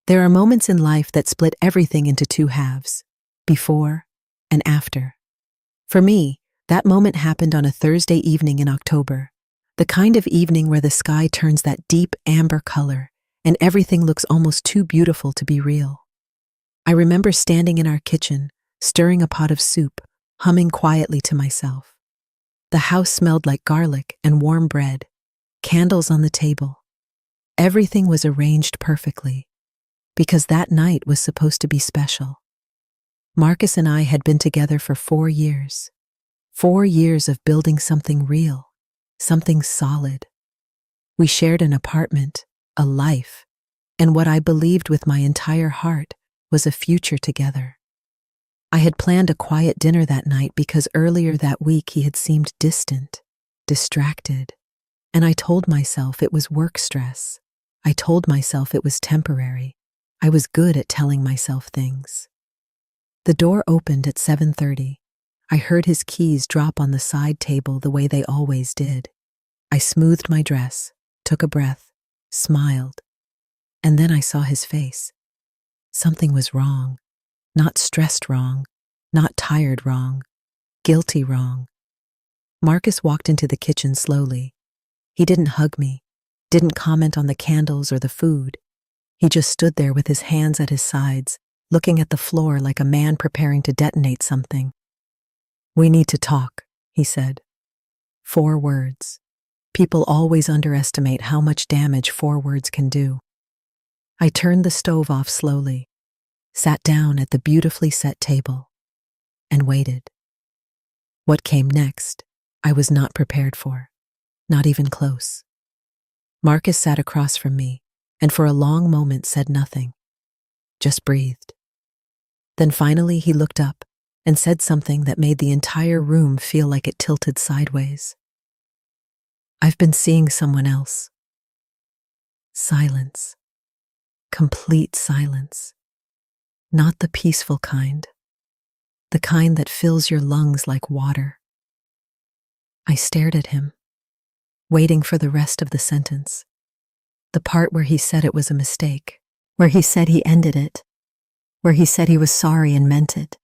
There are moments in life that split everything into two halves, before and after. For me, that moment happened on a Thursday evening in October, the kind of evening where the sky turns that deep amber color and everything looks almost too beautiful to be real. I remember standing in our kitchen, stirring a pot of soup, humming quietly to myself. The house smelled like garlic and warm bread, candles on the table. Everything was arranged perfectly, because that night was supposed to be special. Marcus and I had been together for 4 years. 4 years of building something real, something solid. We shared an apartment, a life, and what I believed with my entire heart was a future together. I had planned a quiet dinner that night because earlier that week he had seemed distant, distracted, and I told myself it was work stress. I told myself it was temporary. I was good at telling myself things. The door opened at 7:30. I heard his keys drop on the side table the way they always did. I smoothed my dress, took a breath, smiled, and then I saw his face. Something was wrong. Not stressed wrong, not tired wrong, guilty wrong. Marcus walked into the kitchen slowly. He didn't hug me, didn't comment on the candles or the food. He just stood there with his hands at his sides, looking at the floor like a man preparing to detonate something. "We need to talk," he said. 4 words. People always underestimate how much damage 4 words can do. I turned the stove off slowly, sat down at the beautifully set table, and waited. What came next, I was not prepared for, not even close. Marcus sat across from me, and for a long moment said nothing, just breathed. Then finally he looked up and said something that made the entire room feel like it tilted sideways. "I've been seeing someone else." Silence. Complete silence. Not the peaceful kind, the kind that fills your lungs like water. I stared at him, waiting for the rest of the sentence. The part where he said it was a mistake, where he said he ended it, where he said he was sorry and meant it.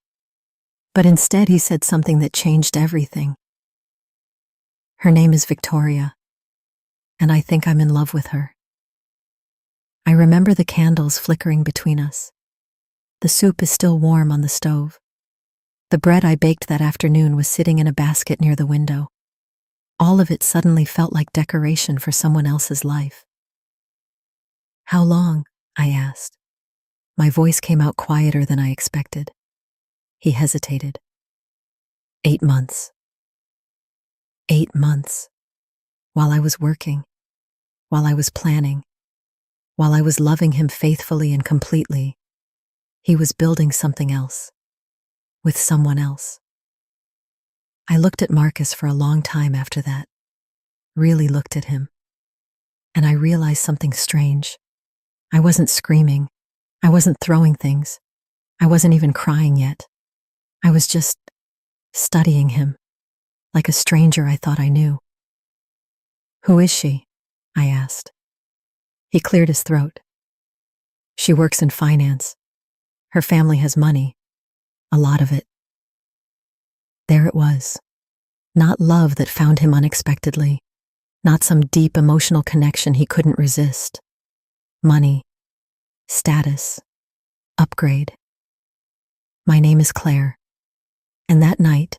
But instead he said something that changed everything. "Her name is Victoria, and I think I'm in love with her." I remember the candles flickering between us. The soup is still warm on the stove. The bread I baked that afternoon was sitting in a basket near the window. All of it suddenly felt like decoration for someone else's life. "How long?" I asked. My voice came out quieter than I expected. He hesitated. 8 months. 8 months. While I was working, while I was planning, while I was loving him faithfully and completely, he was building something else, with someone else. I looked at Marcus for a long time after that, really looked at him, and I realized something strange. I wasn't screaming, I wasn't throwing things, I wasn't even crying yet. I was just studying him, like a stranger I thought I knew. "Who is she?" I asked. He cleared his throat. "She works in finance. Her family has money, a lot of it." There it was. Not love that found him unexpectedly, not some deep emotional connection he couldn't resist. Money, status, upgrade. My name is Claire. And that night,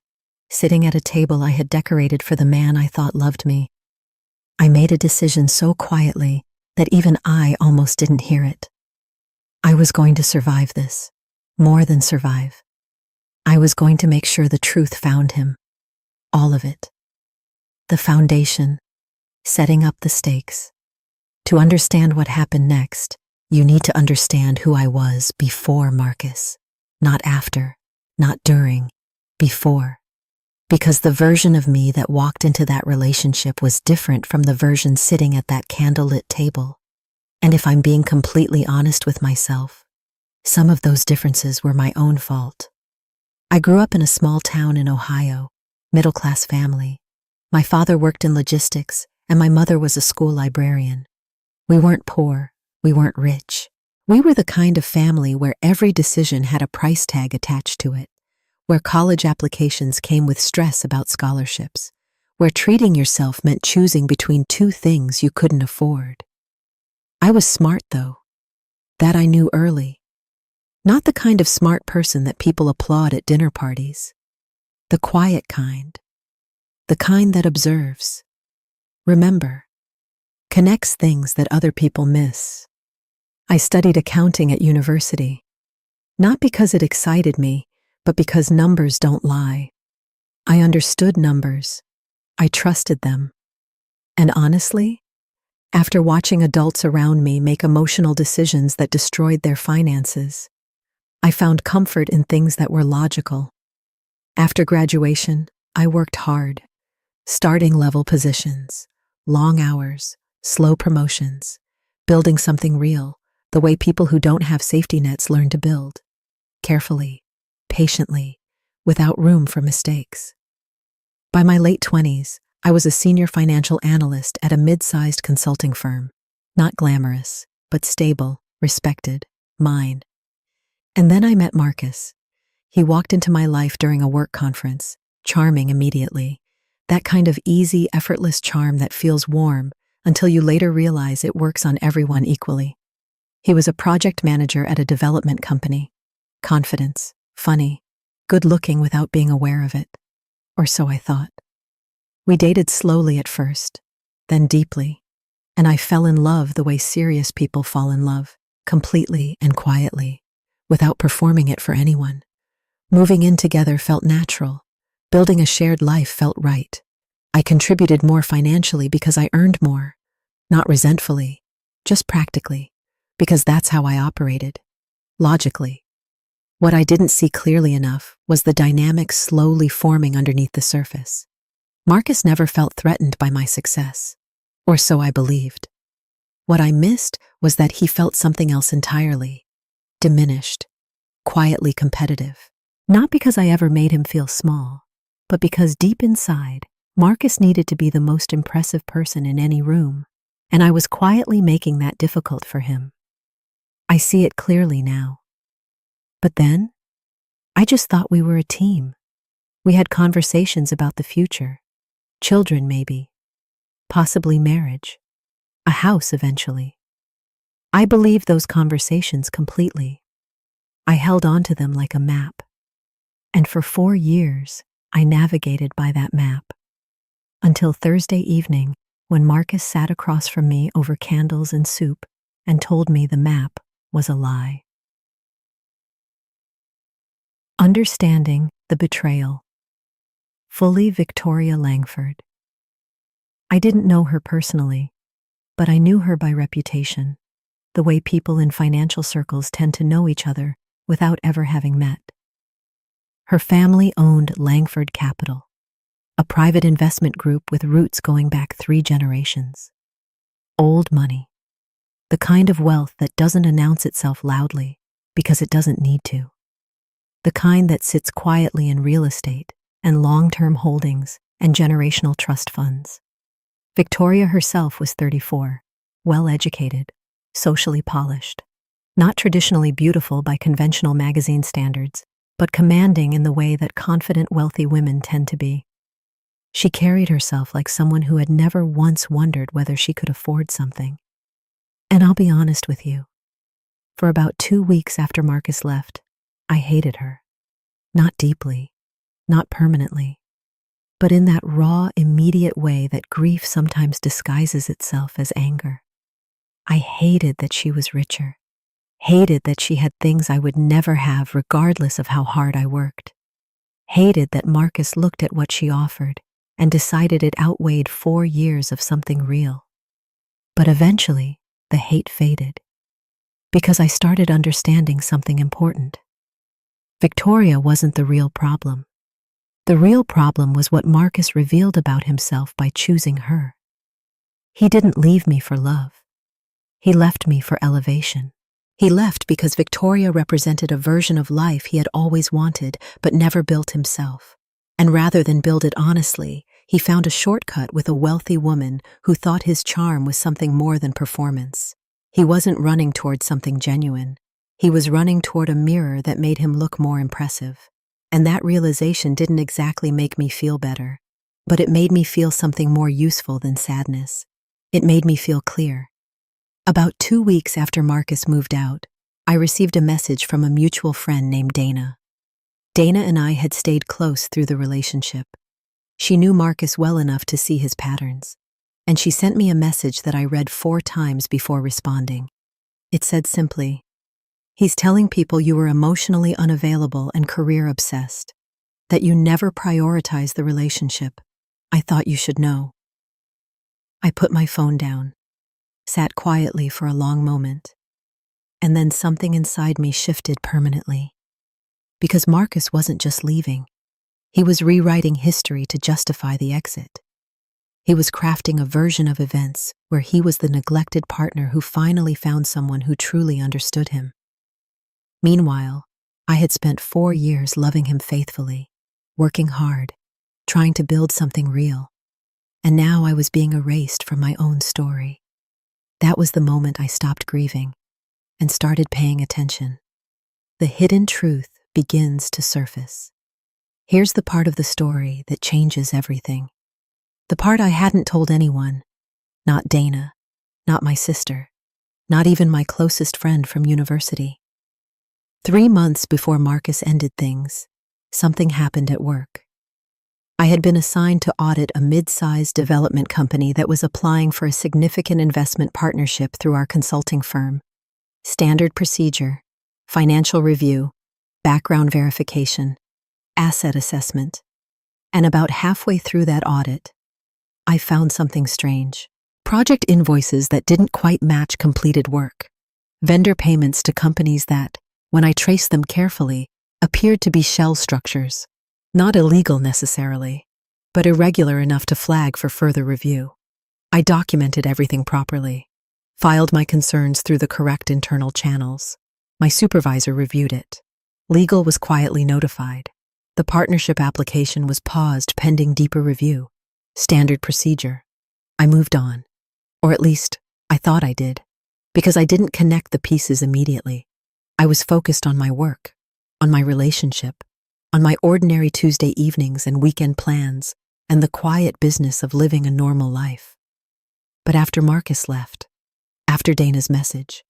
sitting at a table I had decorated for the man I thought loved me, I made a decision so quietly that even I almost didn't hear it. I was going to survive this, more than survive. I was going to make sure the truth found him, all of it. The foundation, setting up the stakes. To understand what happened next, you need to understand who I was before Marcus, not after, not during, before. Because the version of me that walked into that relationship was different from the version sitting at that candlelit table. And if I'm being completely honest with myself, some of those differences were my own fault. I grew up in a small town in Ohio, middle-class family. My father worked in logistics, and my mother was a school librarian. We weren't poor, we weren't rich. We were the kind of family where every decision had a price tag attached to it, where college applications came with stress about scholarships, where treating yourself meant choosing between two things you couldn't afford. I was smart, though. That I knew early. Not the kind of smart person that people applaud at dinner parties. The quiet kind. The kind that observes. Remember. Connects things that other people miss. I studied accounting at university. Not because it excited me, but because numbers don't lie. I understood numbers. I trusted them. And honestly, after watching adults around me make emotional decisions that destroyed their finances, I found comfort in things that were logical. After graduation, I worked hard. Starting level positions, long hours, slow promotions, building something real, the way people who don't have safety nets learn to build. Carefully, patiently, without room for mistakes. By my late 20s, I was a senior financial analyst at a mid-sized consulting firm. Not glamorous, but stable, respected, mine. And then I met Marcus. He walked into my life during a work conference, charming immediately. That kind of easy, effortless charm that feels warm until you later realize it works on everyone equally. He was a project manager at a development company. Confidence, funny, good-looking without being aware of it. Or so I thought. We dated slowly at first, then deeply, and I fell in love the way serious people fall in love, completely and quietly, without performing it for anyone. Moving in together felt natural. Building a shared life felt right. I contributed more financially because I earned more, not resentfully, just practically, because that's how I operated, logically. What I didn't see clearly enough was the dynamic slowly forming underneath the surface. Marcus never felt threatened by my success, or so I believed. What I missed was that he felt something else entirely, diminished, quietly competitive. Not because I ever made him feel small, but because deep inside, Marcus needed to be the most impressive person in any room, and I was quietly making that difficult for him. I see it clearly now. But then, I just thought we were a team. We had conversations about the future, children maybe, possibly marriage, a house eventually. I believed those conversations completely. I held on to them like a map. And for 4 years, I navigated by that map. Until Thursday evening, when Marcus sat across from me over candles and soup and told me the map was a lie. Understanding the betrayal. Fully Victoria Langford. I didn't know her personally, but I knew her by reputation, the way people in financial circles tend to know each other without ever having met. Her family owned Langford Capital, a private investment group with roots going back 3 generations. Old money, the kind of wealth that doesn't announce itself loudly because it doesn't need to. The kind that sits quietly in real estate and long-term holdings and generational trust funds. Victoria herself was 34, well-educated, socially polished, not traditionally beautiful by conventional magazine standards, but commanding in the way that confident, wealthy women tend to be. She carried herself like someone who had never once wondered whether she could afford something. And I'll be honest with you. For about 2 weeks after Marcus left, I hated her. Not deeply, not permanently, but in that raw, immediate way that grief sometimes disguises itself as anger. I hated that she was richer. Hated that she had things I would never have regardless of how hard I worked. Hated that Marcus looked at what she offered and decided it outweighed 4 years of something real. But eventually, the hate faded, because I started understanding something important. Victoria wasn't the real problem. The real problem was what Marcus revealed about himself by choosing her. He didn't leave me for love. He left me for elevation. He left because Victoria represented a version of life he had always wanted but never built himself. And rather than build it honestly, he found a shortcut with a wealthy woman who thought his charm was something more than performance. He wasn't running toward something genuine. He was running toward a mirror that made him look more impressive. And that realization didn't exactly make me feel better, but it made me feel something more useful than sadness. It made me feel clear. About 2 weeks after Marcus moved out, I received a message from a mutual friend named Dana. Dana and I had stayed close through the relationship. She knew Marcus well enough to see his patterns, and she sent me a message that I read 4 times before responding. It said simply, "He's telling people you were emotionally unavailable and career-obsessed, that you never prioritize the relationship. I thought you should know." I put my phone down, sat quietly for a long moment, and then something inside me shifted permanently. Because Marcus wasn't just leaving. He was rewriting history to justify the exit. He was crafting a version of events where he was the neglected partner who finally found someone who truly understood him. Meanwhile, I had spent 4 years loving him faithfully, working hard, trying to build something real. And now I was being erased from my own story. That was the moment I stopped grieving and started paying attention. The hidden truth begins to surface. Here's the part of the story that changes everything. The part I hadn't told anyone, not Dana, not my sister, not even my closest friend from university. 3 months before Marcus ended things, something happened at work. I had been assigned to audit a mid-sized development company that was applying for a significant investment partnership through our consulting firm. Standard procedure, financial review, background verification, asset assessment. And about halfway through that audit, I found something strange. Project invoices that didn't quite match completed work. Vendor payments to companies that, when I traced them carefully, appeared to be shell structures. Not illegal necessarily, but irregular enough to flag for further review. I documented everything properly, filed my concerns through the correct internal channels. My supervisor reviewed it. Legal was quietly notified. The partnership application was paused pending deeper review. Standard procedure. I moved on. Or at least, I thought I did, because I didn't connect the pieces immediately. I was focused on my work, on my relationship, on my ordinary Tuesday evenings and weekend plans, and the quiet business of living a normal life. But after Marcus left, after Dana's message,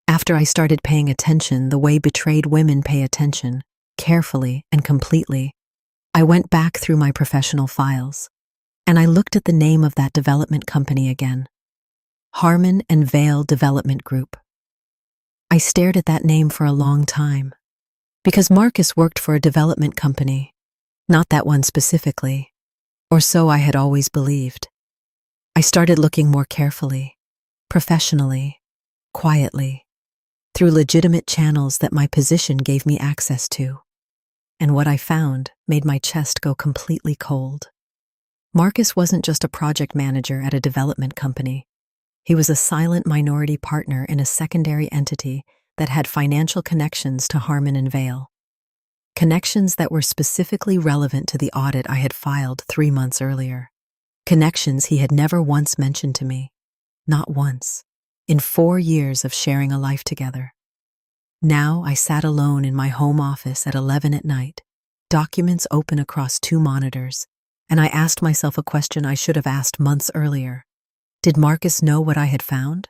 after I started paying attention the way betrayed women pay attention, carefully and completely, I went back through my professional files, and I looked at the name of that development company again. Harmon and Vale Development Group. I stared at that name for a long time, because Marcus worked for a development company, not that one specifically, or so I had always believed. I started looking more carefully, professionally, quietly, through legitimate channels that my position gave me access to. And what I found made my chest go completely cold. Marcus wasn't just a project manager at a development company. He was a silent minority partner in a secondary entity that had financial connections to Harmon and Vale. Connections that were specifically relevant to the audit I had filed 3 months earlier. Connections he had never once mentioned to me. Not once. In 4 years of sharing a life together. Now I sat alone in my home office at 11 at night, documents open across 2 monitors, and I asked myself a question I should have asked months earlier. Did Marcus know what I had found?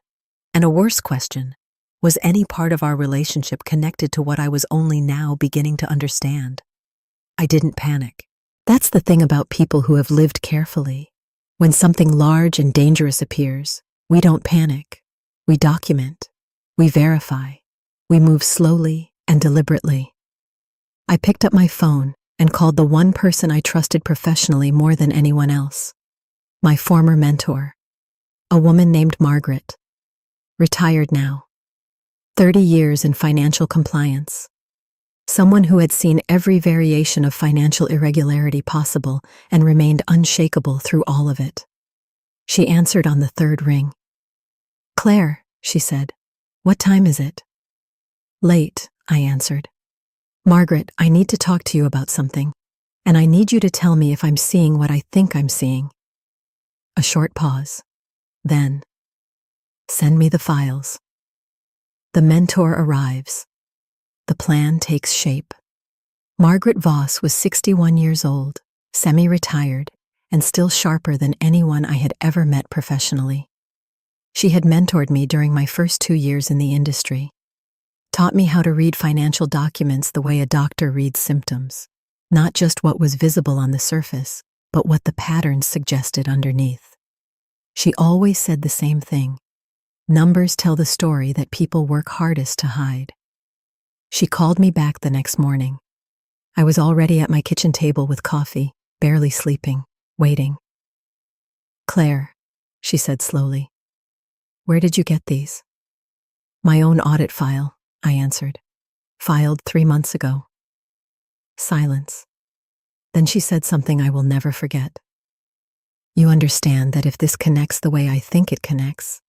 And a worse question, was any part of our relationship connected to what I was only now beginning to understand? I didn't panic. That's the thing about people who have lived carefully. When something large and dangerous appears, we don't panic. We document. We verify. We move slowly and deliberately. I picked up my phone and called the one person I trusted professionally more than anyone else. My former mentor. A woman named Margaret. Retired now. 30 years in financial compliance. Someone who had seen every variation of financial irregularity possible and remained unshakable through all of it. She answered on the 3rd ring. "Claire," she said, "what time is it?" "Late," I answered. "Margaret, I need to talk to you about something, and I need you to tell me if I'm seeing what I think I'm seeing." A short pause. Then, "Send me the files." The mentor arrives. The plan takes shape. Margaret Voss was 61 years old, semi-retired, and still sharper than anyone I had ever met professionally. She had mentored me during my first 2 years in the industry, taught me how to read financial documents the way a doctor reads symptoms, not just what was visible on the surface, but what the patterns suggested underneath. She always said the same thing: numbers tell the story that people work hardest to hide. She called me back the next morning. I was already at my kitchen table with coffee, barely sleeping, waiting. "Claire," she said slowly, "where did you get these?" "My own audit file," I answered. "Filed 3 months ago." Silence. Then she said something I will never forget. "You understand that if this connects the way I think it connects,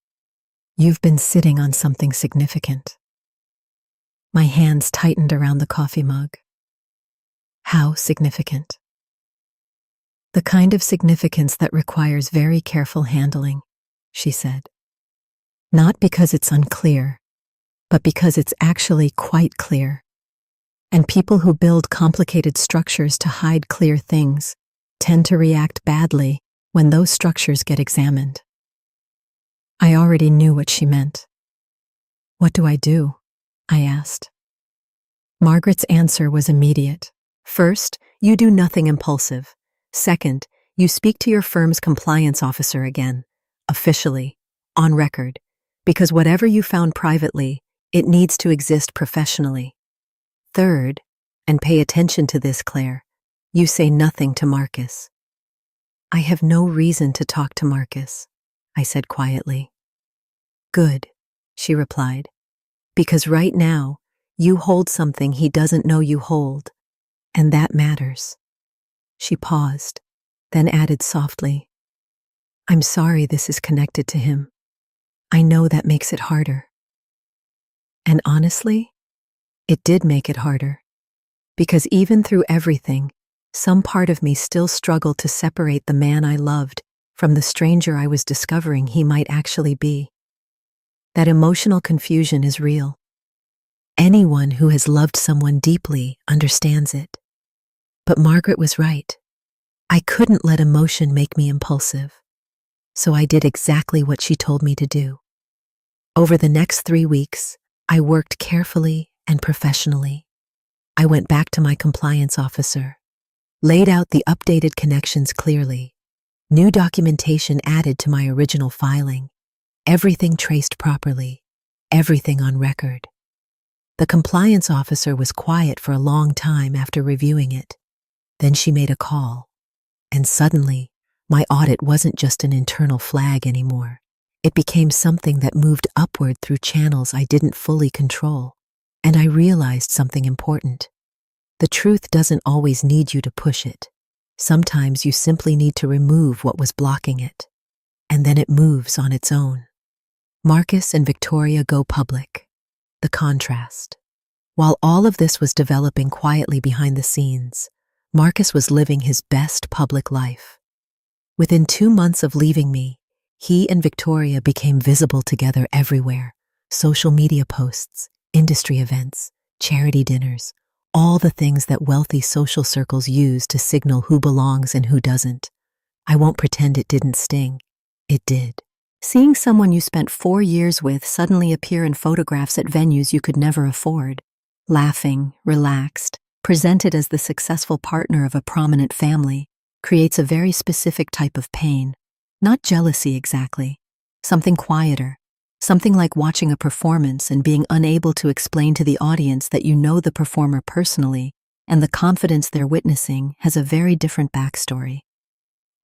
you've been sitting on something significant." My hands tightened around the coffee mug. "How significant?" "The kind of significance that requires very careful handling," she said. "Not because it's unclear, but because it's actually quite clear. And people who build complicated structures to hide clear things tend to react badly when those structures get examined." I already knew what she meant. "What do I do?" I asked. Margaret's answer was immediate. "First, you do nothing impulsive. Second, you speak to your firm's compliance officer again, officially, on record, because whatever you found privately, it needs to exist professionally. Third, and pay attention to this, Claire, you say nothing to Marcus." "I have no reason to talk to Marcus," I said quietly. "Good," she replied, "because right now, you hold something he doesn't know you hold, and that matters." She paused, then added softly, "I'm sorry this is connected to him. I know that makes it harder." And honestly, it did make it harder, because even through everything, some part of me still struggled to separate the man I loved from the stranger I was discovering he might actually be. That emotional confusion is real. Anyone who has loved someone deeply understands it. But Margaret was right. I couldn't let emotion make me impulsive. So I did exactly what she told me to do. Over the next 3 weeks, I worked carefully and professionally. I went back to my compliance officer, laid out the updated connections clearly, new documentation added to my original filing, everything traced properly, everything on record. The compliance officer was quiet for a long time after reviewing it. Then she made a call, and suddenly, my audit wasn't just an internal flag anymore. It became something that moved upward through channels I didn't fully control. And I realized something important. The truth doesn't always need you to push it. Sometimes you simply need to remove what was blocking it, and then it moves on its own. Marcus and Victoria go public. The contrast. While all of this was developing quietly behind the scenes, Marcus was living his best public life. Within 2 months of leaving me, he and Victoria became visible together everywhere. Social media posts, industry events, charity dinners, all the things that wealthy social circles use to signal who belongs and who doesn't. I won't pretend it didn't sting. It did. Seeing someone you spent 4 years with suddenly appear in photographs at venues you could never afford, laughing, relaxed, presented as the successful partner of a prominent family, creates a very specific type of pain. Not jealousy exactly, something quieter, something like watching a performance and being unable to explain to the audience that you know the performer personally, and the confidence they're witnessing has a very different backstory.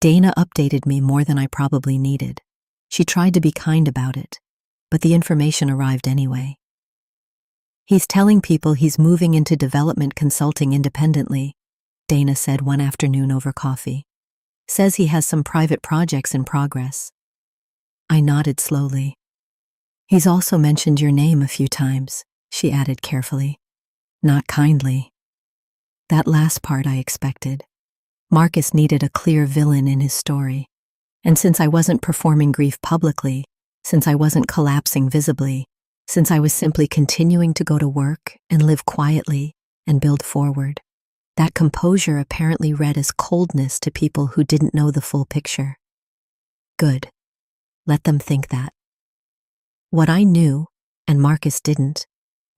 Dana updated me more than I probably needed. She tried to be kind about it, but the information arrived anyway. "He's telling people he's moving into development consulting independently," Dana said one afternoon over coffee. "Says he has some private projects in progress." I nodded slowly. "He's also mentioned your name a few times," she added carefully. "Not kindly." That last part I expected. Marcus needed a clear villain in his story. And since I wasn't performing grief publicly, since I wasn't collapsing visibly, since I was simply continuing to go to work and live quietly and build forward. That composure apparently read as coldness to people who didn't know the full picture. Good. Let them think that. What I knew, and Marcus didn't,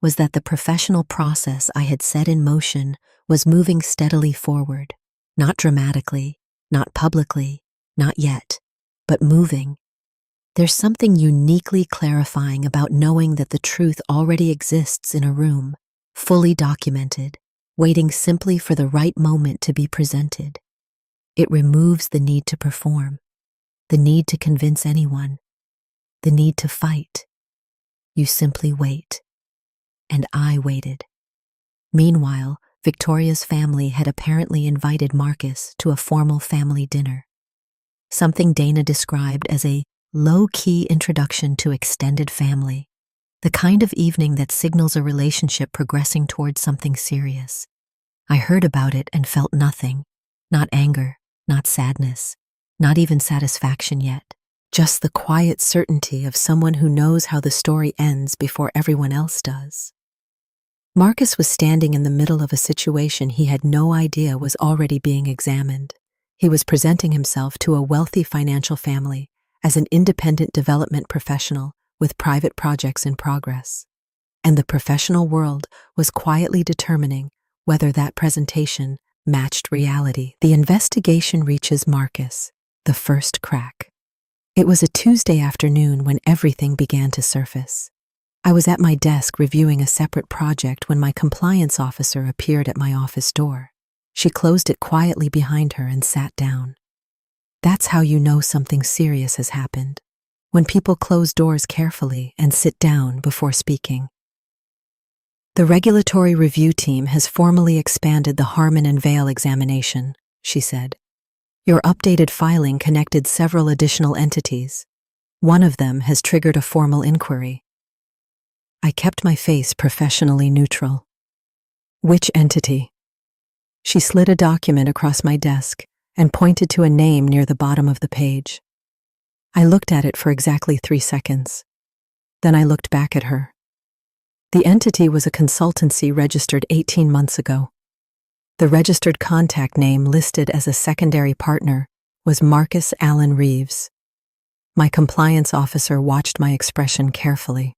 was that the professional process I had set in motion was moving steadily forward, not dramatically, not publicly, not yet, but moving. There's something uniquely clarifying about knowing that the truth already exists in a room, fully documented, waiting simply for the right moment to be presented. It removes the need to perform, the need to convince anyone, the need to fight. You simply wait. And I waited. Meanwhile, Victoria's family had apparently invited Marcus to a formal family dinner, something Dana described as a low-key introduction to extended family, the kind of evening that signals a relationship progressing towards something serious. I heard about it and felt nothing, not anger, not sadness, not even satisfaction yet, just the quiet certainty of someone who knows how the story ends before everyone else does. Marcus was standing in the middle of a situation he had no idea was already being examined. He was presenting himself to a wealthy financial family as an independent development professional with private projects in progress. And the professional world was quietly determining whether that presentation matched reality. The investigation reaches Marcus, the first crack. It was a Tuesday afternoon when everything began to surface. I was at my desk reviewing a separate project when my compliance officer appeared at my office door. She closed it quietly behind her and sat down. That's how you know something serious has happened, when people close doors carefully and sit down before speaking. The regulatory review team has formally expanded the Harmon and Vale examination, she said. Your updated filing connected several additional entities. One of them has triggered a formal inquiry. I kept my face professionally neutral. Which entity? She slid a document across my desk and pointed to a name near the bottom of the page. I looked at it for exactly 3 seconds. Then I looked back at her. The entity was a consultancy registered 18 months ago. The registered contact name listed as a secondary partner was Marcus Allen Reeves. My compliance officer watched my expression carefully.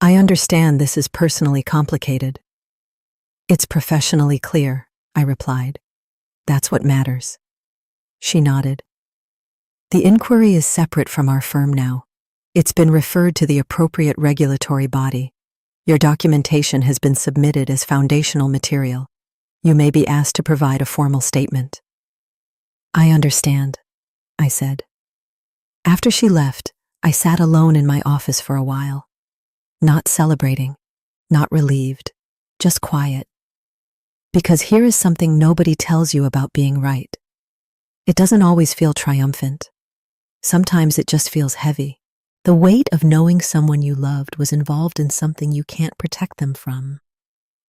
I understand this is personally complicated. It's professionally clear, I replied. That's what matters. She nodded. The inquiry is separate from our firm now. It's been referred to the appropriate regulatory body. Your documentation has been submitted as foundational material. You may be asked to provide a formal statement. I understand, I said. After she left, I sat alone in my office for a while. Not celebrating, not relieved, just quiet. Because here is something nobody tells you about being right. It doesn't always feel triumphant. Sometimes it just feels heavy. The weight of knowing someone you loved was involved in something you can't protect them from.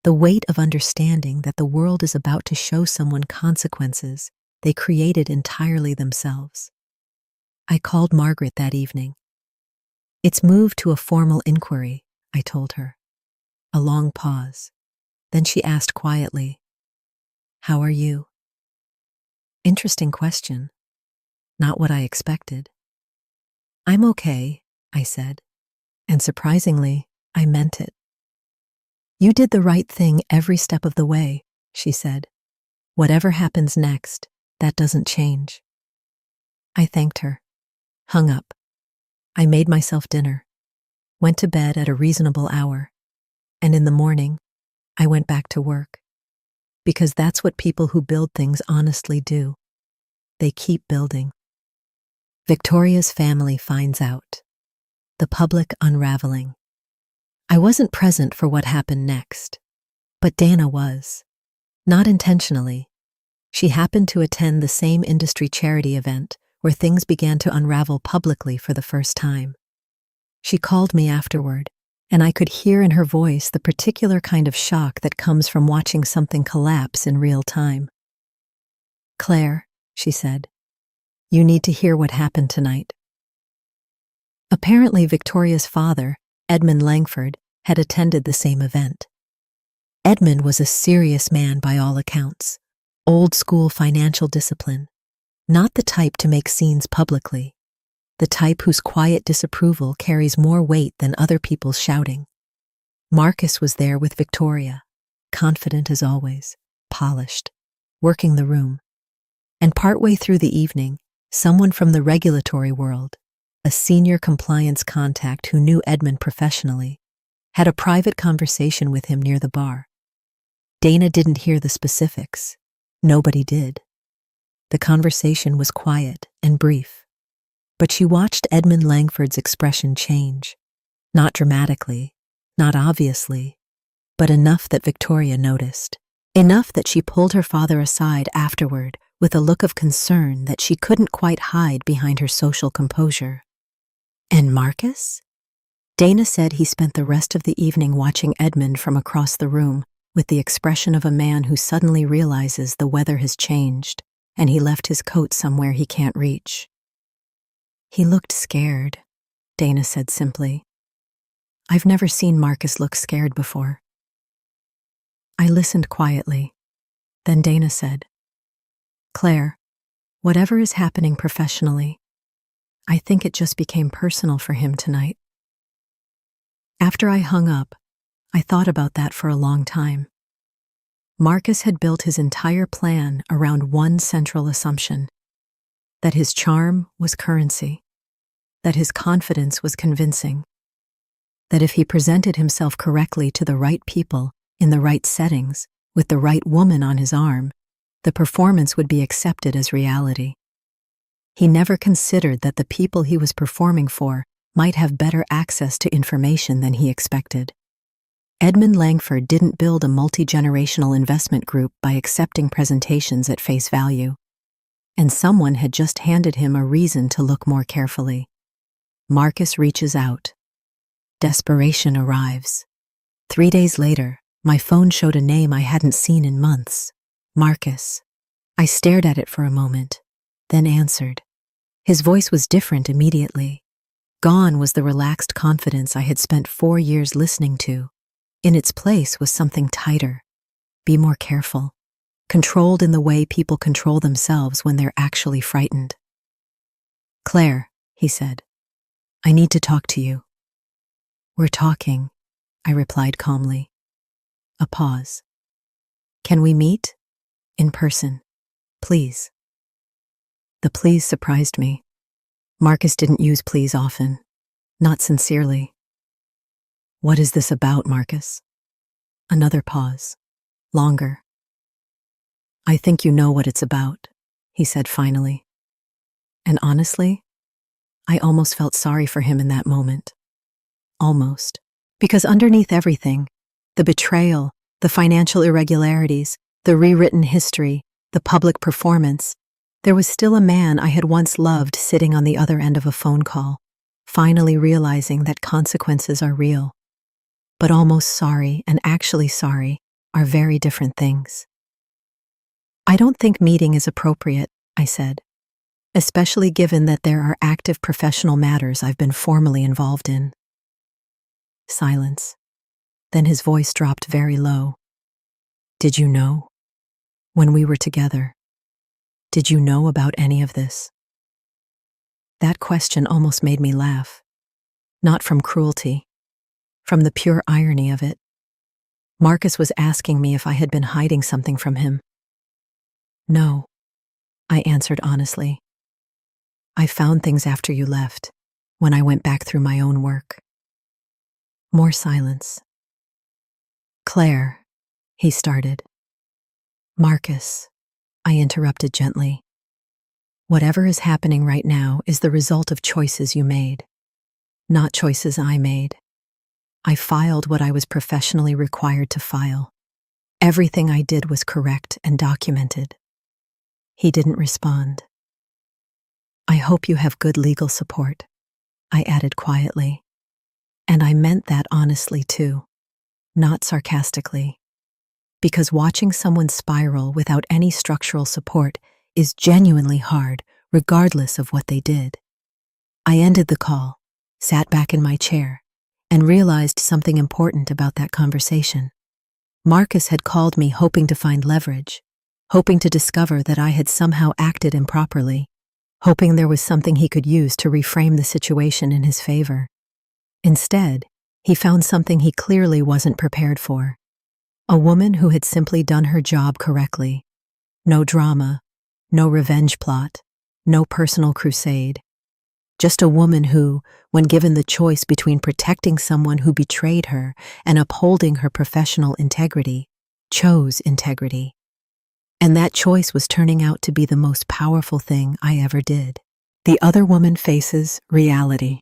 The weight of understanding that the world is about to show someone consequences they created entirely themselves. I called Margaret that evening. It's moved to a formal inquiry, I told her. A long pause. Then she asked quietly, "How are you?" Interesting question. Not what I expected. "I'm okay," I said. And surprisingly, I meant it. "You did the right thing every step of the way," she said. "Whatever happens next, that doesn't change." I thanked her, hung up. I made myself dinner, went to bed at a reasonable hour, and in the morning, I went back to work. Because that's what people who build things honestly do. They keep building. Victoria's family finds out. The public unraveling. I wasn't present for what happened next, but Dana was. Not intentionally. She happened to attend the same industry charity event where things began to unravel publicly for the first time. She called me afterward, and I could hear in her voice the particular kind of shock that comes from watching something collapse in real time. "Claire," she said, "you need to hear what happened tonight." Apparently, Victoria's father, Edmund Langford, had attended the same event. Edmund was a serious man by all accounts, old-school financial discipline, not the type to make scenes publicly, the type whose quiet disapproval carries more weight than other people's shouting. Marcus was there with Victoria, confident as always, polished, working the room. And partway through the evening, someone from the regulatory world, a senior compliance contact who knew Edmund professionally, had a private conversation with him near the bar. Dana didn't hear the specifics. Nobody did. The conversation was quiet and brief, but she watched Edmund Langford's expression change, not dramatically, not obviously, but enough that Victoria noticed, enough that she pulled her father aside afterward with a look of concern that she couldn't quite hide behind her social composure. And Marcus? Dana said he spent the rest of the evening watching Edmund from across the room with the expression of a man who suddenly realizes the weather has changed and he left his coat somewhere he can't reach. He looked scared, Dana said simply. I've never seen Marcus look scared before. I listened quietly. Then Dana said, Claire, whatever is happening professionally, I think it just became personal for him tonight. After I hung up, I thought about that for a long time. Marcus had built his entire plan around one central assumption, that his charm was currency, that his confidence was convincing, that if he presented himself correctly to the right people in the right settings with the right woman on his arm, the performance would be accepted as reality. He never considered that the people he was performing for might have better access to information than he expected. Edmund Langford didn't build a multi-generational investment group by accepting presentations at face value, and someone had just handed him a reason to look more carefully. Marcus reaches out. Desperation arrives. 3 days later, my phone showed a name I hadn't seen in months. Marcus. I stared at it for a moment, then answered. His voice was different immediately. Gone was the relaxed confidence I had spent 4 years listening to. In its place was something tighter. Be more careful. Controlled in the way people control themselves when they're actually frightened. Claire, he said, I need to talk to you. We're talking, I replied calmly. A pause. Can we meet? In person, please. The please surprised me. Marcus didn't use please often, not sincerely. What is this about, Marcus? Another pause. Longer. I think you know what it's about, he said finally. And honestly, I almost felt sorry for him in that moment. Almost. Because underneath everything, the betrayal, the financial irregularities, the rewritten history, the public performance, there was still a man I had once loved sitting on the other end of a phone call, finally realizing that consequences are real. But almost sorry and actually sorry are very different things. I don't think meeting is appropriate, I said, especially given that there are active professional matters I've been formally involved in. Silence. Then his voice dropped very low. Did you know? When we were together, did you know about any of this? That question almost made me laugh. Not from cruelty, from the pure irony of it. Marcus was asking me if I had been hiding something from him. No, I answered honestly. I found things after you left, when I went back through my own work. More silence. Claire, he started. Marcus, I interrupted gently. Whatever is happening right now is the result of choices you made, not choices I made. I filed what I was professionally required to file. Everything I did was correct and documented. He didn't respond. I hope you have good legal support, I added quietly. And I meant that honestly too, not sarcastically. Because watching someone spiral without any structural support is genuinely hard, regardless of what they did. I ended the call, sat back in my chair, and realized something important about that conversation. Marcus had called me hoping to find leverage, hoping to discover that I had somehow acted improperly, hoping there was something he could use to reframe the situation in his favor. Instead, he found something he clearly wasn't prepared for. A woman who had simply done her job correctly. No drama, no revenge plot, no personal crusade. Just a woman who, when given the choice between protecting someone who betrayed her and upholding her professional integrity, chose integrity. And that choice was turning out to be the most powerful thing I ever did. The other woman faces reality.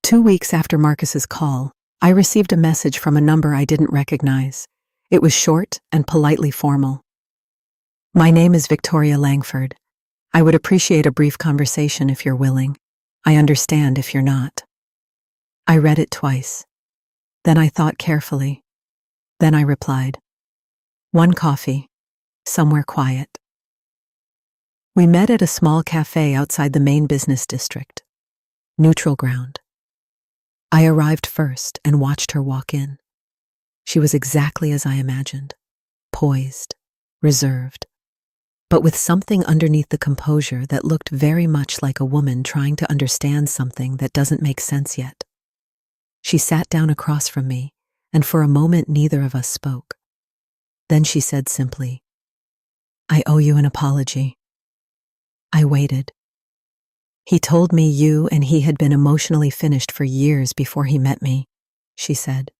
2 weeks after Marcus's call, I received a message from a number I didn't recognize. It was short and politely formal. "My name is Victoria Langford. I would appreciate a brief conversation if you're willing. I understand if you're not." I read it twice. Then I thought carefully. Then I replied, "One coffee, somewhere quiet." We met at a small cafe outside the main business district. Neutral ground. I arrived first and watched her walk in. She was exactly as I imagined, poised, reserved, but with something underneath the composure that looked very much like a woman trying to understand something that doesn't make sense yet. She sat down across from me, and for a moment neither of us spoke. Then she said simply, "I owe you an apology." I waited. "He told me you and he had been emotionally finished for years before he met me," she said.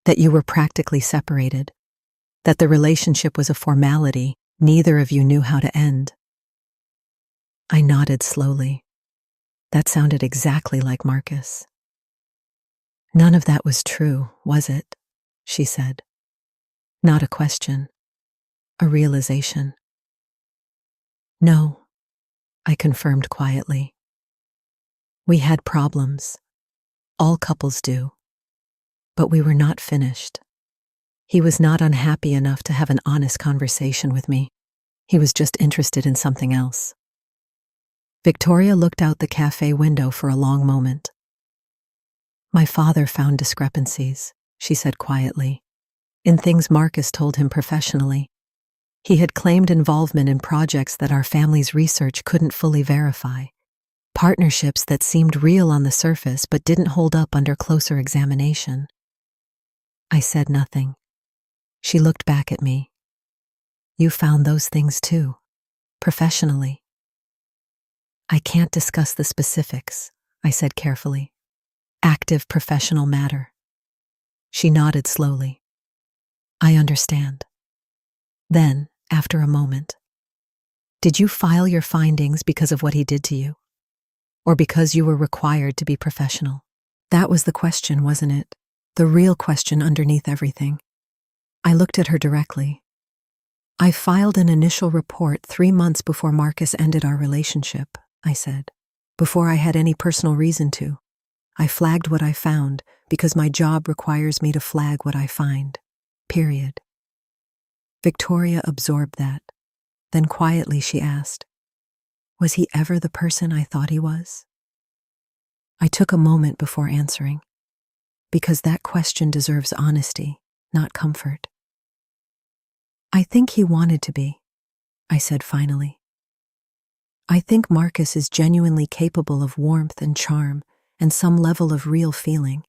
"That you were practically separated. That the relationship was a formality neither of you knew how to end." I nodded slowly. That sounded exactly like Marcus. "None of that was true, was it?" she said. Not a question, a realization. "No," I confirmed quietly. "We had problems. All couples do. But we were not finished. He was not unhappy enough to have an honest conversation with me. He was just interested in something else." Victoria looked out the cafe window for a long moment. "My father found discrepancies," she said quietly, "in things Marcus told him professionally. He had claimed involvement in projects that our family's research couldn't fully verify. Partnerships that seemed real on the surface but didn't hold up under closer examination." I said nothing. She looked back at me. "You found those things too, professionally." "I can't discuss the specifics," I said carefully. "Active professional matter." She nodded slowly. "I understand." Then, after a moment, "Did you file your findings because of what he did to you? Or because you were required to be professional?" That was the question, wasn't it? The real question underneath everything. I looked at her directly. "I filed an initial report 3 months before Marcus ended our relationship," I said. "Before I had any personal reason to. I flagged what I found because my job requires me to flag what I find. Period." Victoria absorbed that. Then quietly she asked, "Was he ever the person I thought he was?" I took a moment before answering, because that question deserves honesty, not comfort. "I think he wanted to be," I said finally. "I think Marcus is genuinely capable of warmth and charm and some level of real feeling.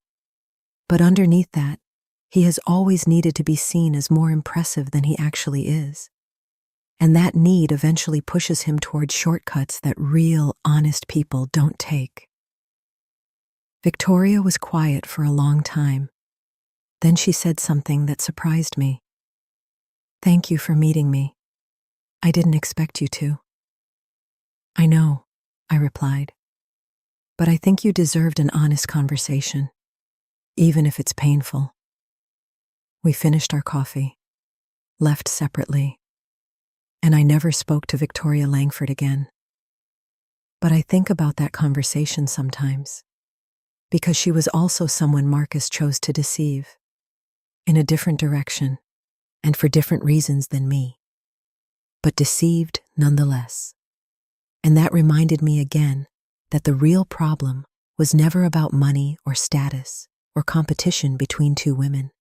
But underneath that, he has always needed to be seen as more impressive than he actually is. And that need eventually pushes him toward shortcuts that real, honest people don't take." Victoria was quiet for a long time. Then she said something that surprised me. "Thank you for meeting me. I didn't expect you to." "I know," I replied. "But I think you deserved an honest conversation, even if it's painful." We finished our coffee, left separately, and I never spoke to Victoria Langford again. But I think about that conversation sometimes, because she was also someone Marcus chose to deceive, in a different direction, and for different reasons than me, but deceived nonetheless. And that reminded me again that the real problem was never about money or status or competition between two women.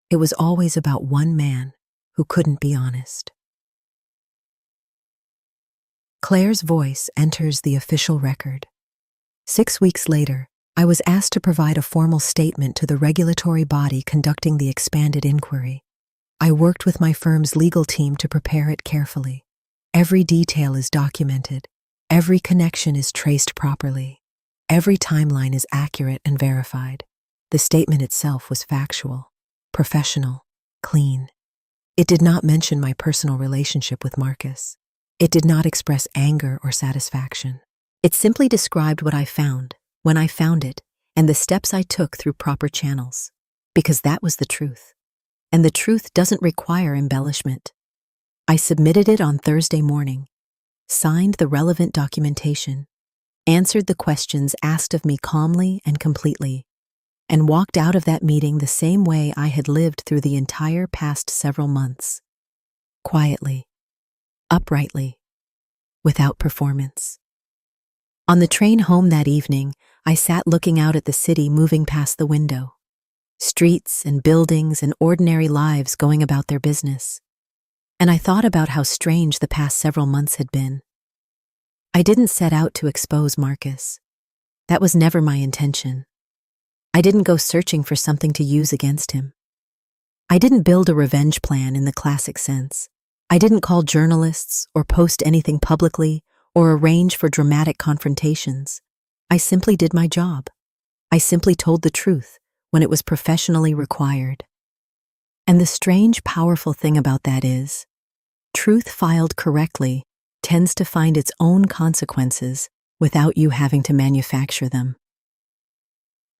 It was always about one man who couldn't be honest. Claire's voice enters the official record. 6 weeks later, I was asked to provide a formal statement to the regulatory body conducting the expanded inquiry. I worked with my firm's legal team to prepare it carefully. Every detail is documented. Every connection is traced properly. Every timeline is accurate and verified. The statement itself was factual, professional, clean. It did not mention my personal relationship with Marcus. It did not express anger or satisfaction. It simply described what I found, when I found it, and the steps I took through proper channels. Because that was the truth. And the truth doesn't require embellishment. I submitted it on Thursday morning, signed the relevant documentation, answered the questions asked of me calmly and completely, and walked out of that meeting the same way I had lived through the entire past several months. Quietly, uprightly, without performance. On the train home that evening, I sat looking out at the city moving past the window. Streets and buildings and ordinary lives going about their business. And I thought about how strange the past several months had been. I didn't set out to expose Marcus. That was never my intention. I didn't go searching for something to use against him. I didn't build a revenge plan in the classic sense. I didn't call journalists or post anything publicly or arrange for dramatic confrontations. I simply did my job. I simply told the truth when it was professionally required. And the strange, powerful thing about that is, truth filed correctly tends to find its own consequences without you having to manufacture them.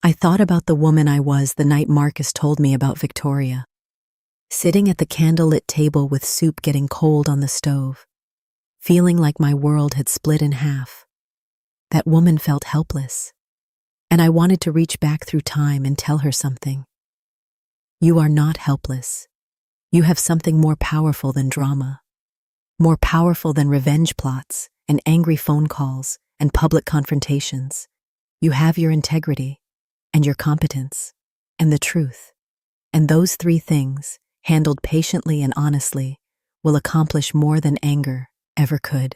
I thought about the woman I was the night Marcus told me about Victoria. Sitting at the candlelit table with soup getting cold on the stove, feeling like my world had split in half. That woman felt helpless, and I wanted to reach back through time and tell her something. You are not helpless. You have something more powerful than drama, more powerful than revenge plots and angry phone calls and public confrontations. You have your integrity and your competence and the truth, and those three things, handled patiently and honestly, will accomplish more than anger ever could.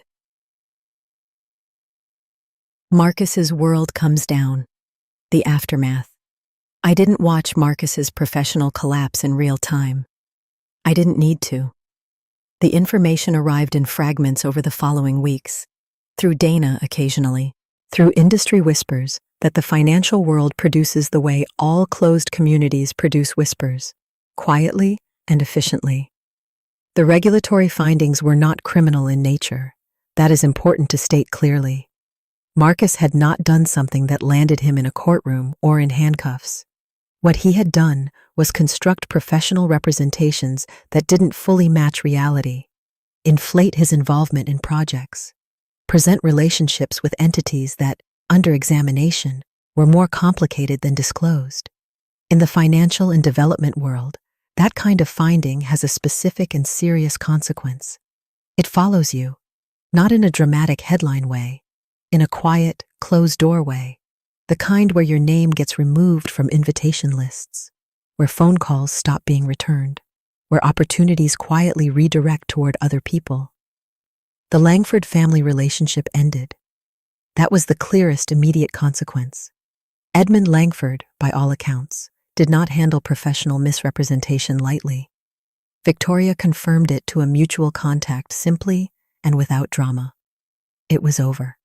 Marcus's world comes down. The aftermath. I didn't watch Marcus's professional collapse in real time. I didn't need to. The information arrived in fragments over the following weeks, through Dana occasionally, through industry whispers that the financial world produces the way all closed communities produce whispers, quietly and efficiently. The regulatory findings were not criminal in nature. That is important to state clearly. Marcus had not done something that landed him in a courtroom or in handcuffs. What he had done was construct professional representations that didn't fully match reality, inflate his involvement in projects, present relationships with entities that, under examination, were more complicated than disclosed. In the financial and development world, that kind of finding has a specific and serious consequence. It follows you, not in a dramatic headline way, in a quiet, closed-door way, the kind where your name gets removed from invitation lists, where phone calls stop being returned, where opportunities quietly redirect toward other people. The Langford family relationship ended. That was the clearest immediate consequence. Edmund Langford, by all accounts, did not handle professional misrepresentation lightly. Victoria confirmed it to a mutual contact simply and without drama. It was over.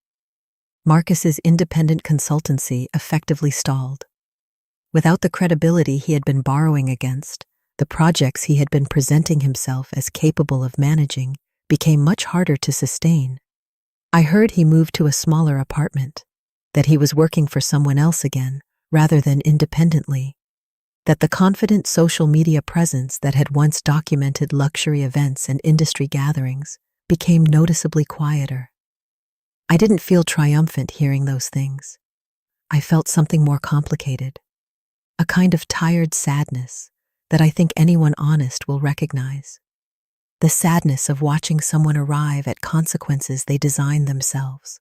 Marcus's independent consultancy effectively stalled. Without the credibility he had been borrowing against, the projects he had been presenting himself as capable of managing became much harder to sustain. I heard he moved to a smaller apartment, that he was working for someone else again, rather than independently, that the confident social media presence that had once documented luxury events and industry gatherings became noticeably quieter. I didn't feel triumphant hearing those things. I felt something more complicated, a kind of tired sadness that I think anyone honest will recognize. The sadness of watching someone arrive at consequences they designed themselves,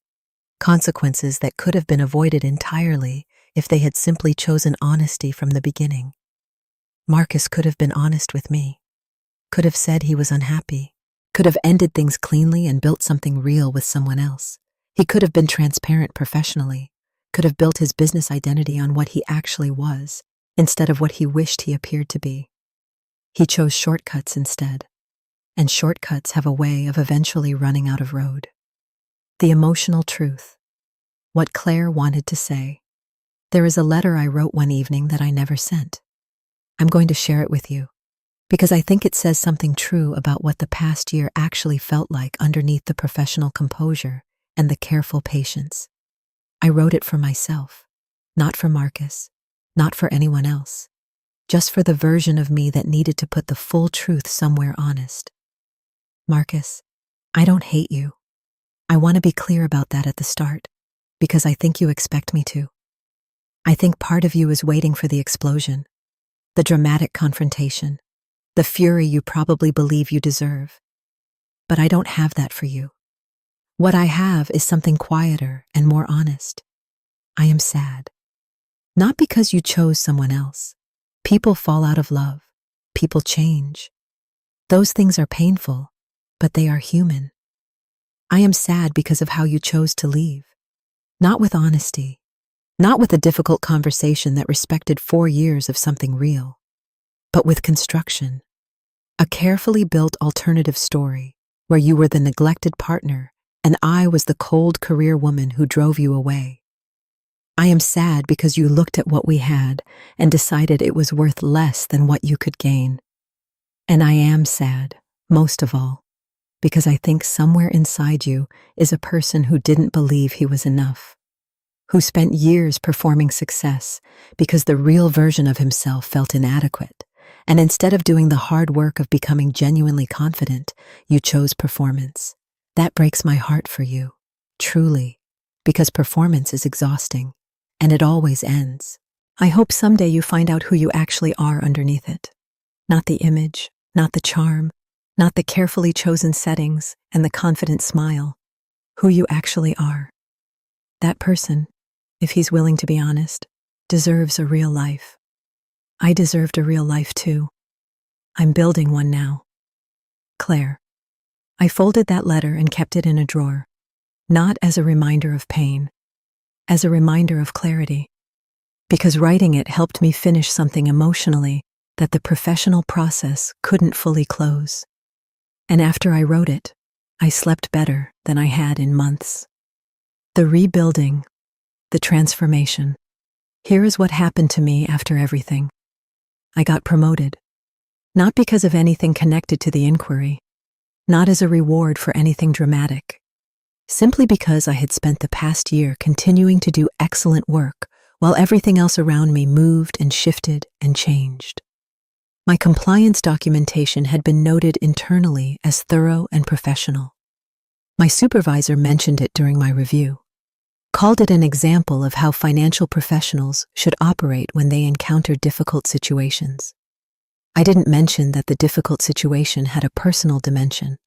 consequences that could have been avoided entirely if they had simply chosen honesty from the beginning. Marcus could have been honest with me, could have said he was unhappy, could have ended things cleanly and built something real with someone else. He could have been transparent professionally, could have built his business identity on what he actually was, instead of what he wished he appeared to be. He chose shortcuts instead, and shortcuts have a way of eventually running out of road. The emotional truth. What Claire wanted to say. There is a letter I wrote one evening that I never sent. I'm going to share it with you, because I think it says something true about what the past year actually felt like underneath the professional composure and the careful patience. I wrote it for myself, not for Marcus, not for anyone else, just for the version of me that needed to put the full truth somewhere honest. Marcus, I don't hate you. I want to be clear about that at the start, because I think you expect me to. I think part of you is waiting for the explosion, the dramatic confrontation, the fury you probably believe you deserve. But I don't have that for you. What I have is something quieter and more honest. I am sad. Not because you chose someone else. People fall out of love. People change. Those things are painful, but they are human. I am sad because of how you chose to leave. Not with honesty. Not with a difficult conversation that respected 4 years of something real. But with construction. A carefully built alternative story where you were the neglected partner and I was the cold career woman who drove you away. I am sad because you looked at what we had and decided it was worth less than what you could gain. And I am sad, most of all, because I think somewhere inside you is a person who didn't believe he was enough, who spent years performing success because the real version of himself felt inadequate, and instead of doing the hard work of becoming genuinely confident, you chose performance. That breaks my heart for you, truly, because performance is exhausting, and it always ends. I hope someday you find out who you actually are underneath it. Not the image, not the charm, not the carefully chosen settings and the confident smile. Who you actually are. That person, if he's willing to be honest, deserves a real life. I deserved a real life too. I'm building one now. Claire. I folded that letter and kept it in a drawer, not as a reminder of pain, as a reminder of clarity, because writing it helped me finish something emotionally that the professional process couldn't fully close. And after I wrote it, I slept better than I had in months. The rebuilding, the transformation. Here is what happened to me after everything. I got promoted, not because of anything connected to the inquiry, not as a reward for anything dramatic, simply because I had spent the past year continuing to do excellent work while everything else around me moved and shifted and changed. My compliance documentation had been noted internally as thorough and professional. My supervisor mentioned it during my review, called it an example of how financial professionals should operate when they encounter difficult situations. I didn't mention that the difficult situation had a personal dimension.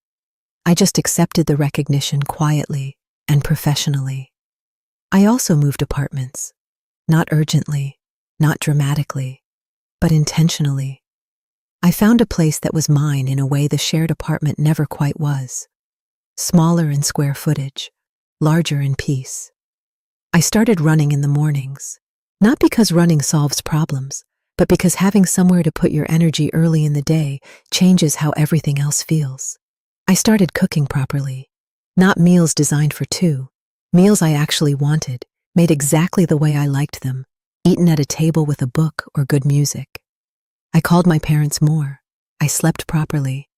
I just accepted the recognition quietly and professionally. I also moved apartments, not urgently, not dramatically, but intentionally. I found a place that was mine in a way the shared apartment never quite was. Smaller in square footage, larger in peace. I started running in the mornings, not because running solves problems, but because having somewhere to put your energy early in the day changes how everything else feels. I started cooking properly, not meals designed for two, meals I actually wanted, made exactly the way I liked them, eaten at a table with a book or good music. I called my parents more. I slept properly.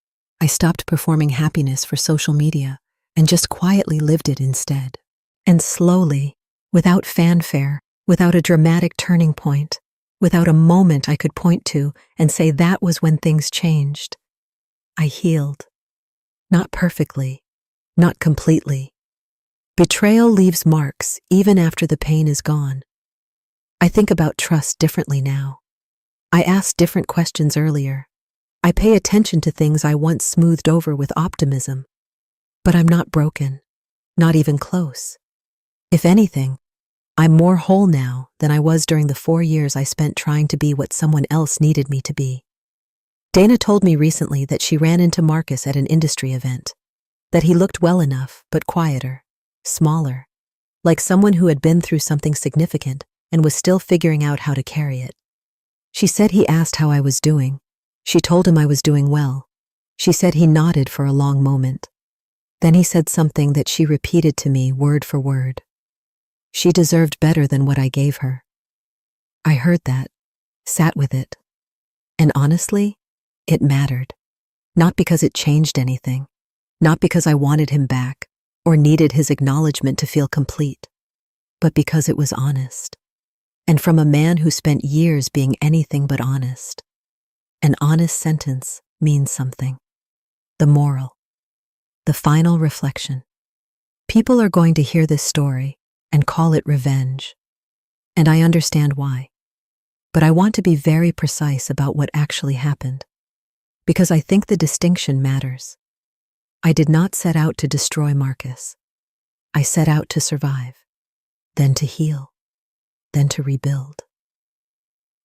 I stopped performing happiness for social media and just quietly lived it instead. And slowly, without fanfare, without a dramatic turning point, without a moment I could point to and say that was when things changed, I healed. Not perfectly, not completely. Betrayal leaves marks even after the pain is gone. I think about trust differently now. I asked different questions earlier. I pay attention to things I once smoothed over with optimism. But I'm not broken, not even close. If anything, I'm more whole now than I was during the 4 years I spent trying to be what someone else needed me to be. Dana told me recently that she ran into Marcus at an industry event, that he looked well enough, but quieter, smaller, like someone who had been through something significant and was still figuring out how to carry it. She said he asked how I was doing. She told him I was doing well. She said he nodded for a long moment. Then he said something that she repeated to me word for word. She deserved better than what I gave her. I heard that, sat with it, and honestly, it mattered. Not because it changed anything, not because I wanted him back or needed his acknowledgement to feel complete, but because it was honest. And from a man who spent years being anything but honest. An honest sentence means something. The moral. The final reflection. People are going to hear this story and call it revenge. And I understand why. But I want to be very precise about what actually happened. Because I think the distinction matters. I did not set out to destroy Marcus. I set out to survive, then to heal, then to rebuild.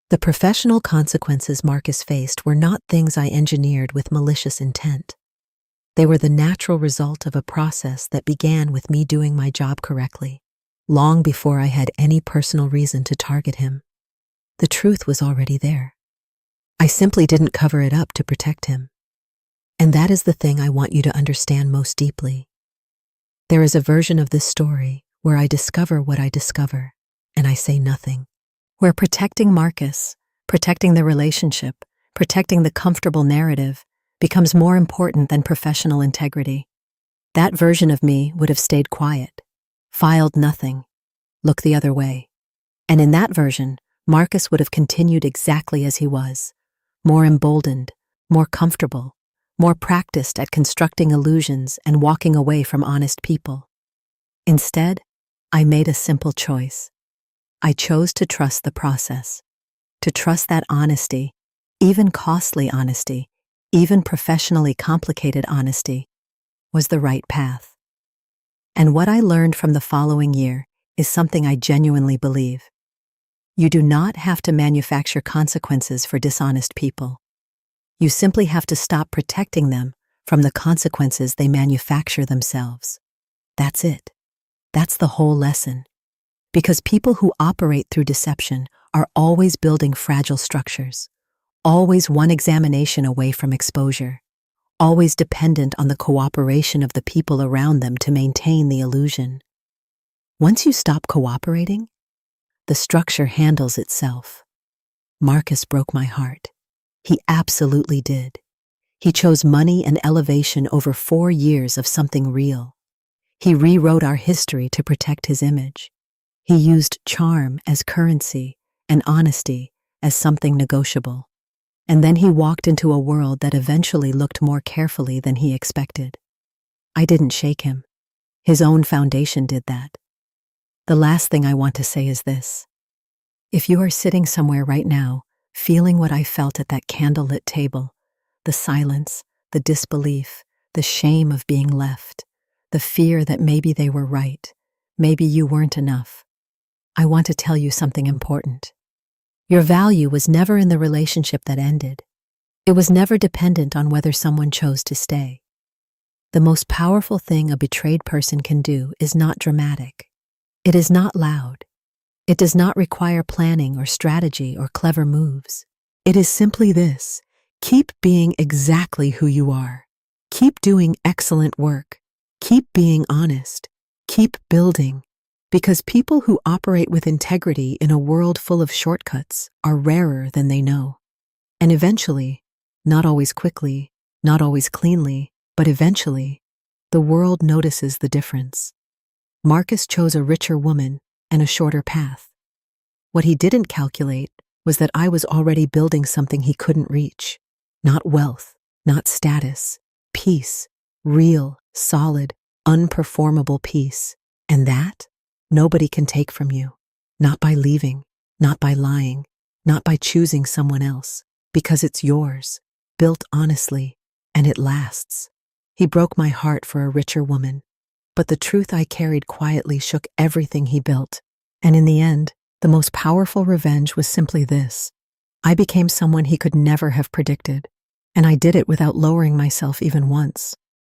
The professional consequences Marcus faced were not things I engineered with malicious intent. They were the natural result of a process that began with me doing my job correctly, long before I had any personal reason to target him. The truth was already there. I simply didn't cover it up to protect him. And that is the thing I want you to understand most deeply. There is a version of this story where I discover what I discover, and I say nothing. Where protecting Marcus, protecting the relationship, protecting the comfortable narrative becomes more important than professional integrity. That version of me would have stayed quiet, filed nothing, looked the other way. And in that version, Marcus would have continued exactly as he was, more emboldened, more comfortable, more practiced at constructing illusions and walking away from honest people. Instead, I made a simple choice. I chose to trust the process, to trust that honesty, even costly honesty, even professionally complicated honesty, was the right path. And what I learned from the following year is something I genuinely believe. You do not have to manufacture consequences for dishonest people. You simply have to stop protecting them from the consequences they manufacture themselves. That's it. That's the whole lesson. Because people who operate through deception are always building fragile structures, always one examination away from exposure, always dependent on the cooperation of the people around them to maintain the illusion. Once you stop cooperating, the structure handles itself. Marcus broke my heart. He absolutely did. He chose money and elevation over 4 years of something real. He rewrote our history to protect his image. He used charm as currency and honesty as something negotiable. And then he walked into a world that eventually looked more carefully than he expected. I didn't shake him. His own foundation did that. The last thing I want to say is this. If you are sitting somewhere right now, feeling what I felt at that candlelit table, the silence, the disbelief, the shame of being left, the fear that maybe they were right, maybe you weren't enough, I want to tell you something important. Your value was never in the relationship that ended. It was never dependent on whether someone chose to stay. The most powerful thing a betrayed person can do is not dramatic. It is not loud. It does not require planning or strategy or clever moves. It is simply this: keep being exactly who you are. Keep doing excellent work. Keep being honest. Keep building. Because people who operate with integrity in a world full of shortcuts are rarer than they know. And eventually, not always quickly, not always cleanly, but eventually, the world notices the difference. Marcus chose a richer woman and a shorter path. What he didn't calculate was that I was already building something he couldn't reach. Not wealth, not status, peace, real, solid, unperformable peace. And that, nobody can take from you. Not by leaving, not by lying, not by choosing someone else, because it's yours, built honestly, and it lasts. He broke my heart for a richer woman, but the truth I carried quietly shook everything he built. And in the end, the most powerful revenge was simply this. I became someone he could never have predicted, and I did it without lowering myself even once.